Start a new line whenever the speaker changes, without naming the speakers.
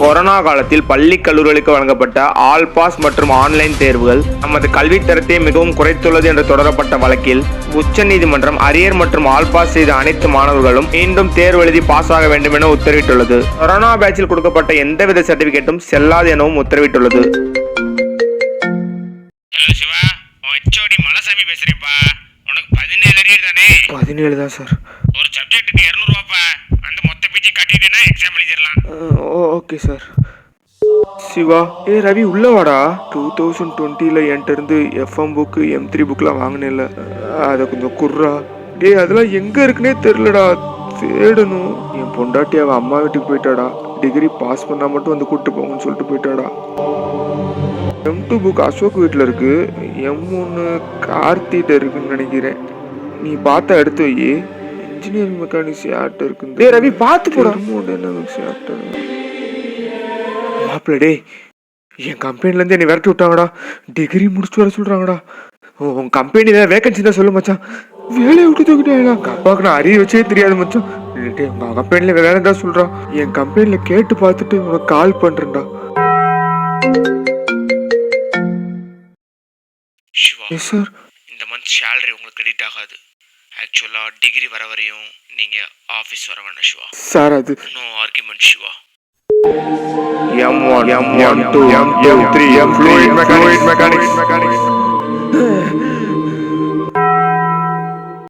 Corona காலத்தில் பள்ளி கல்லூரிகளுக்கு வழங்கப்பட்ட ஆல் பாஸ் மற்றும் ஆன்லைன் தேர்வுகள் நமது கல்வித்தரத்தை மிகவும் குறைத்துள்ளது என்று தொடரப்பட்ட வழக்கில் உச்சநீதிமன்றம் அரியர் மற்றும் ஆல் பாஸ் செய்த அனைத்து மாணவர்களும் மீண்டும் தேர்வு எழுதி பாஸ் ஆக வேண்டும் என உத்தரவிட்டுள்ளது. கொரோனா பேட்சில் கொடுக்கப்பட்ட எந்தவித சர்டிபிகேட்டும் செல்லாது எனவும் உத்தரவிட்டுள்ளது. மலசாமி பேசுறேன்ப்பா. உனக்கு 17 அரியர் தானே? 17 தான் சார். ஒரு சப்ஜெக்ட்டுக்கு 200 ரூபாய்ப்பா. அந்த மொத்த பேஜை கட்டிட்டேன்னா எக்ஸாம் எழுதிடலாம். Okay sir. சிவா, ரவி உள்ள வாடா. 2020ல என்கிட்ட இருந்து FM புக் M3 புக்லாம் வாங்கினேன்ல, அதை கொஞ்சம் குர்ரா. அதெல்லாம் எங்க இருக்குன்னே தெரியலடா, தேடணும். என் பொண்டாட்டி அவ அம்மா வீட்டுக்கு போயிட்டாடா. டிகிரி பாஸ் பண்ணா மட்டும் வந்து கூப்பிட்டு போங்கன்னு சொல்லிட்டு போயிட்டாடா. M2 புக் அசோக் வீட்டில் இருக்கு. M1 கார்த்திகிட்ட இருக்குன்னு நினைக்கிறேன். நீ பார்த்தா எடுத்து வை. இன்ஜினியரிங் மெக்கானிக்ஸ் யார்கிட்ட இருக்கு? ரவி பார்த்து போடா. மாப்பிள்ள டே, என் கம்பெனிலேருந்து என்னை விரட்டி விட்டாங்கடா. டிகிரி முடிச்சுட்டு வர சொல்கிறாங்கடா. உன் கம்பெனியில் வேகன்சி தான் சொல்லு மச்சான். வேலையை விட்டு தூக்கிட்டேன். அப்பாவுக்கு நான் அறிய வச்சே தெரியாது மச்சான். உங்கள் கம்பெனியில் வேலை தான் சொல்கிறான். என் கம்பெனியில் கேட்டு பார்த்துட்டு உனக்கு கால் பண்ணுறேன்டா. சிவா, சார், இந்த மந்த் சேலரி உங்களுக்கு கிரெடிட் ஆகாது. ஆக்சுவலா டிகிரி வர வரையும் நீங்க ஆபீஸ் வர வேண்டாம் சிவா. சார், அது no argument Siva. M1 M2 M3 fluid mechanics